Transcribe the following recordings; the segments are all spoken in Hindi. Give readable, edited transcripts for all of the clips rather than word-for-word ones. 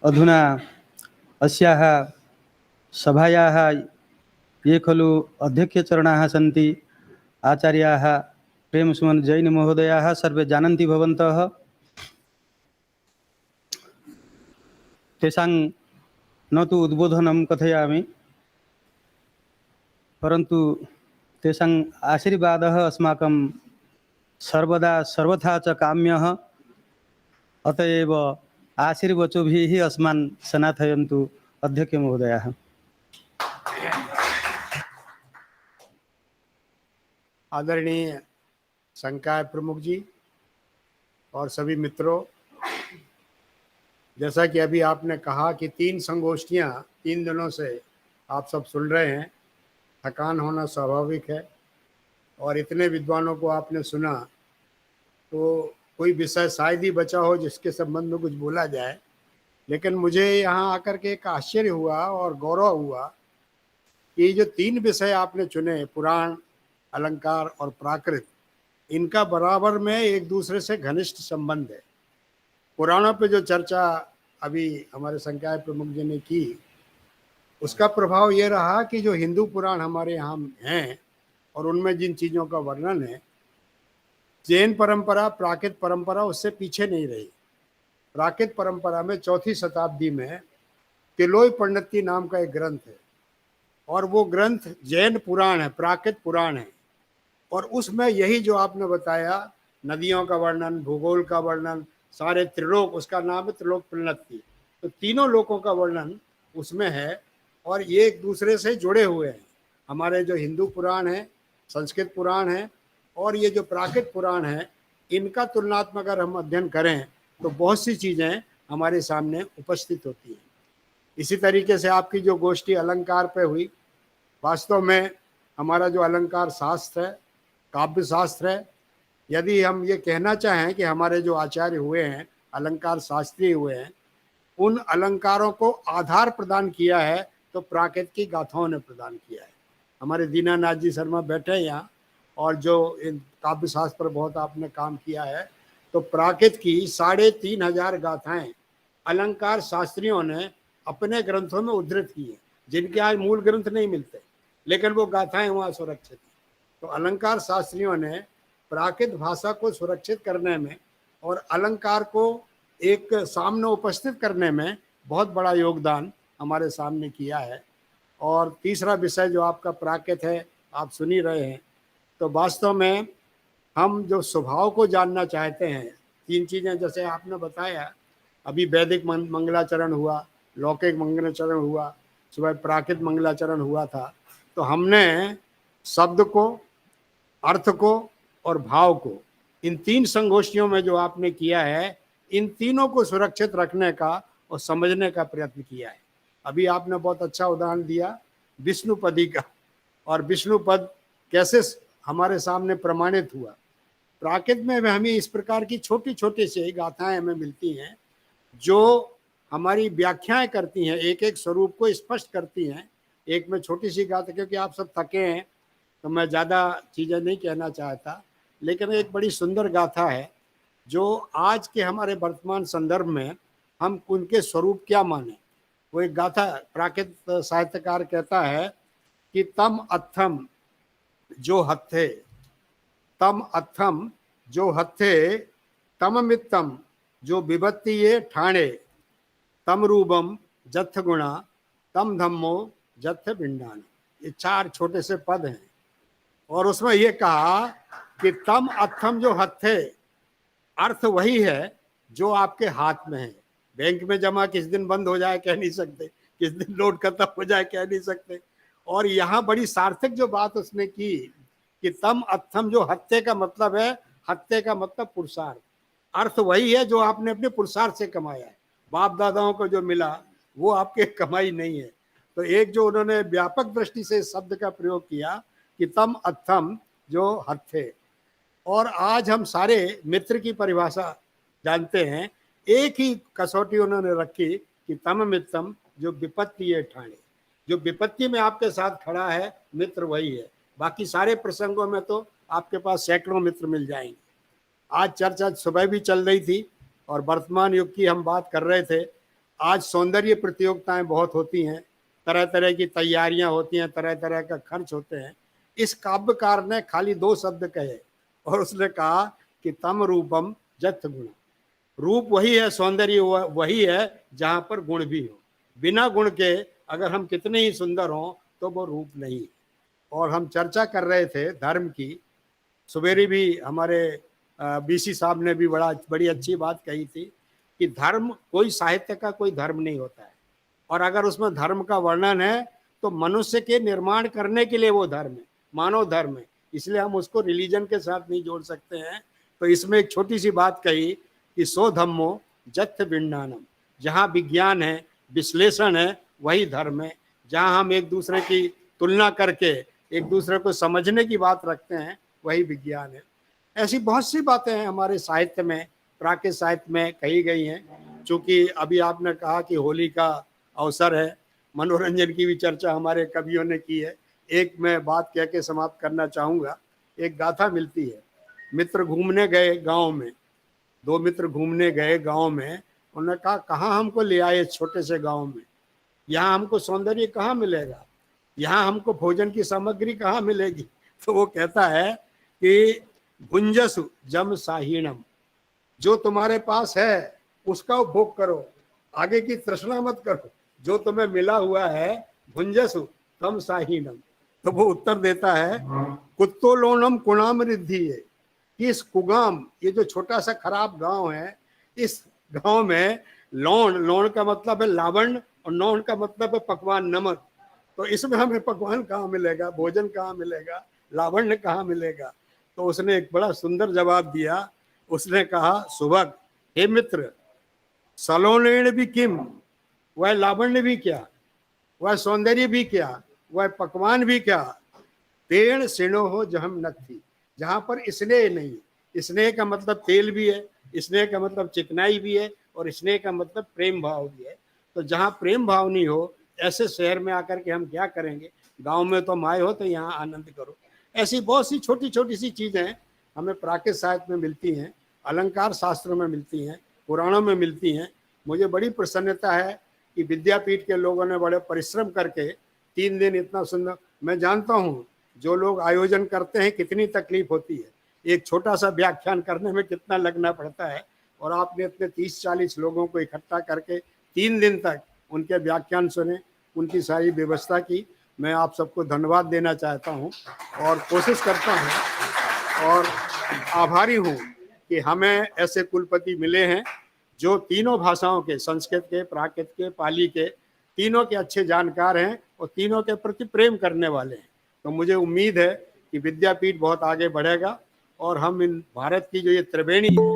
अधुना अस्याः सभायाः ये खलु अध्यक्षचरणाः सन्ति आचार्याः प्रेमसुमन जैन महोदयाः सर्वे जानन्ति भवन्तः। तेषां न तु उद्बोधनं कथयामि, परन्तु तेषाम् आशीर्वादः अस्माकं सर्वदा सर्वथा च काम्यः। अत एव आशीर्वचोभिः अस्मान् सनाथयन्तु अध्यक्ष महोदयाः। आदरणीय संकाय प्रमुख जी और सभी मित्रों, जैसा कि अभी आपने कहा कि 3 संगोष्ठियां 3 दिनों से आप सब सुन रहे हैं, थकान होना स्वाभाविक है। और इतने विद्वानों को आपने सुना तो कोई विषय शायद ही बचा हो जिसके संबंध में कुछ बोला जाए। लेकिन मुझे यहाँ आकर के एक आश्चर्य हुआ और गौरव हुआ कि जो 3 विषय आपने चुने, पुराण, अलंकार और प्राकृत, इनका बराबर में एक दूसरे से घनिष्ठ संबंध है। पुराणों पे जो चर्चा अभी हमारे संकाय प्रमुख जी ने की, उसका प्रभाव ये रहा कि जो हिंदू पुराण हमारे यहाँ हैं और उनमें जिन चीज़ों का वर्णन है, जैन परंपरा, प्राकृत परंपरा उससे पीछे नहीं रही। प्राकृत परंपरा में 4वीं शताब्दी में तिलोई पंडिती नाम का एक ग्रंथ है और वो ग्रंथ जैन पुराण है, प्राकृत पुराण है। और उसमें यही जो आपने बताया, नदियों का वर्णन, भूगोल का वर्णन, सारे त्रिलोक, उसका नाम है त्रिलोक प्रणति, तो तीनों लोकों का वर्णन उसमें है। और ये एक दूसरे से जुड़े हुए हैं। हमारे जो हिंदू पुराण है, संस्कृत पुराण है और ये जो प्राकृत पुराण है, इनका तुलनात्मक अगर हम अध्ययन करें तो बहुत सी चीज़ें हमारे सामने उपस्थित होती हैं। इसी तरीके से आपकी जो गोष्ठी अलंकार पे हुई, वास्तव में हमारा जो अलंकार शास्त्र है, काव्य शास्त्र है, यदि हम ये कहना चाहें कि हमारे जो आचार्य हुए हैं, अलंकार शास्त्री हुए हैं, उन अलंकारों को आधार प्रदान किया है तो प्राकृत की गाथाओं ने प्रदान किया है। हमारे दीनानाथ जी शर्मा बैठे हैं यहाँ, और जो इन काव्य शास्त्र पर बहुत आपने काम किया है, तो प्राकृत की 3500 गाथाएं अलंकार शास्त्रियों ने अपने ग्रंथों में उद्धृत की हैं, जिनके आज मूल ग्रंथ नहीं मिलते, लेकिन वो गाथाएं वहाँ सुरक्षित हैं। तो अलंकार शास्त्रियों ने प्राकृत भाषा को सुरक्षित करने में और अलंकार को एक सामने उपस्थित करने में बहुत बड़ा योगदान हमारे सामने किया है। और तीसरा विषय जो आपका प्राकृत है, आप सुन ही रहे हैं। तो वास्तव में हम जो स्वभाव को जानना चाहते हैं, 3 चीज़ें जैसे आपने बताया, अभी वैदिक मंगलाचरण हुआ, लौकिक मंगलाचरण हुआ, सुबह प्राकृत मंगलाचरण हुआ था। तो हमने शब्द को, अर्थ को और भाव को, इन 3 संगोष्ठियों में जो आपने किया है, इन तीनों को सुरक्षित रखने का और समझने का प्रयत्न किया है। अभी आपने बहुत अच्छा उदाहरण दिया विष्णुपदी का, और विष्णुपद कैसे हमारे सामने प्रमाणित हुआ। प्राकृत में हमें इस प्रकार की छोटी छोटी सी गाथाएं हमें मिलती हैं जो हमारी व्याख्याएं करती हैं, एक एक स्वरूप को स्पष्ट करती हैं। एक में छोटी सी गाथा, क्योंकि आप सब थके हैं तो मैं ज़्यादा चीज़ें नहीं कहना चाहता, लेकिन एक बड़ी सुंदर गाथा है जो आज के हमारे वर्तमान संदर्भ में हम उनके स्वरूप क्या माने। वो एक गाथा प्राकृत साहित्यकार कहता है कि तम अथम जो हथे, तम अथम जो हथे, तम मित्तम जो विभत्ति ये ठाणे, तम रूपम जथ गुणा, तम धम्मो जथ भिंडान। ये 4 छोटे से पद हैं और उसमें ये कहा कि तम अथम जो हथे, अर्थ वही है जो आपके हाथ में है। बैंक में जमा किस दिन बंद हो जाए कह नहीं सकते, किस दिन नोट खत्म हो जाए कह नहीं सकते। और यहाँ बड़ी सार्थक जो बात उसने की कि तम अथम जो हत्थे का मतलब है, हत्थे का मतलब पुरुषार्थ, अर्थ वही है जो आपने अपने पुरुषार्थ से कमाया है। बाप दादाओं को जो मिला वो आपके कमाई नहीं है। तो एक जो उन्होंने व्यापक दृष्टि से शब्द का प्रयोग किया कि तम अथम जो हत्थे। और आज हम सारे मित्र की परिभाषा जानते हैं, एक ही कसौटी उन्होंने रखी कि तम मित्रम जो विपत्ति है ठाणे, जो विपत्ति में आपके साथ खड़ा है मित्र वही है। बाकी सारे प्रसंगों में तो आपके पास सैकड़ों मित्र मिल जाएंगे। आज चर्चा सुबह भी चल रही थी और वर्तमान युग की हम बात कर रहे थे आज सौंदर्य प्रतियोगिताएं बहुत होती हैं, तरह तरह की तैयारियां होती हैं, तरह तरह का खर्च होते हैं। इस काव्यकार ने खाली 2 शब्द कहे और उसने कहा कि तम रूपम जथ गुण। रूप वही है, सौंदर्य वही है जहां पर गुण भी हो। बिना गुण के अगर हम कितने ही सुंदर हों तो वो रूप नहीं। और हम चर्चा कर रहे थे धर्म की। सवेरे भी हमारे बीसी साहब ने भी बड़ी अच्छी बात कही थी कि धर्म कोई साहित्य का कोई धर्म नहीं होता है, और अगर उसमें धर्म का वर्णन है तो मनुष्य के निर्माण करने के लिए वो धर्म है, मानव धर्म है, इसलिए हम उसको रिलीजन के साथ नहीं जोड़ सकते हैं। तो इसमें एक छोटी सी बात कही कि सो धम्मो जथ विज्ञानम, जहाँ विज्ञान है, विश्लेषण है, वही धर्म है। जहाँ हम एक दूसरे की तुलना करके एक दूसरे को समझने की बात रखते हैं, वही विज्ञान है। ऐसी बहुत सी बातें हैं हमारे साहित्य में, प्राकृत साहित्य में कही गई हैं। चूंकि अभी आपने कहा कि होली का अवसर है, मनोरंजन की भी चर्चा हमारे कवियों ने की है। एक मैं बात कह के समाप्त करना चाहूँगा। एक गाथा मिलती है, मित्र घूमने गए गांव में, 2 मित्र घूमने गए गांव में। उन्होंने कहा कहाँ हमको ले आए छोटे से गांव में, यहाँ हमको सौंदर्य कहाँ मिलेगा, यहाँ हमको भोजन की सामग्री कहाँ मिलेगी। तो वो कहता है कि भुंजसु जम साहीणम, जो तुम्हारे पास है उसका उपभोग करो, आगे की तृष्णा मत करो, जो तुम्हें मिला हुआ है भुंजसु तम साहीणम। तो वो उत्तर देता है कुत्तोलोनम कुणाम रिद्धि है, कि इस कुगाम, ये जो छोटा सा खराब गांव है, इस गांव में लौण, लौण का मतलब है लावण्य और नौन का मतलब है पकवान, नमक। तो इसमें हमें पकवान कहाँ मिलेगा, भोजन कहाँ मिलेगा, लावण्य कहाँ मिलेगा। तो उसने एक बड़ा सुंदर जवाब दिया। उसने कहा सुभग, हे मित्र, सलोनेण भी किम, वह लावण्य भी क्या, वह सौंदर्य भी क्या, वह पकवान भी क्या, तेण सिनो हो जहम नथी, जहाँ पर स्नेह नहीं। स्नेह का मतलब तेल भी है, स्नेह का मतलब चिकनाई भी है, और स्नेह का मतलब प्रेम भाव भी है। तो जहाँ प्रेम भाव नहीं हो, ऐसे शहर में आकर के हम क्या करेंगे। गांव में तो आए हो तो यहाँ आनंद करो। ऐसी बहुत सी छोटी छोटी सी चीज़ें हमें प्राकृत साहित्य में मिलती हैं, अलंकार शास्त्रों में मिलती हैं, पुराणों में मिलती हैं। मुझे बड़ी प्रसन्नता है कि विद्यापीठ के लोगों ने बड़े परिश्रम करके 3 दिन इतना सुंदर, मैं जानता हूँ जो लोग आयोजन करते हैं कितनी तकलीफ होती है, एक छोटा सा व्याख्यान करने में कितना लगना पड़ता है, और आपने इतने 30-40 लोगों को इकट्ठा करके 3 दिन तक उनके व्याख्यान सुने, उनकी सारी व्यवस्था की। मैं आप सबको धन्यवाद देना चाहता हूँ और कोशिश करता हूँ और आभारी हूँ कि हमें ऐसे कुलपति मिले हैं जो तीनों भाषाओं के, संस्कृत के, प्राकृत के, पाली के, तीनों के अच्छे जानकार हैं और तीनों के प्रति प्रेम करने वाले हैं। तो मुझे उम्मीद है कि विद्यापीठ बहुत आगे बढ़ेगा और हम इन भारत की जो ये त्रिवेणी है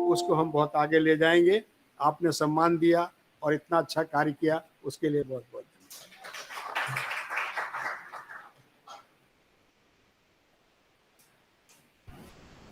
उसको हम बहुत आगे ले जाएंगे। आपने सम्मान दिया और इतना अच्छा कार्य किया, उसके लिए बहुत बहुत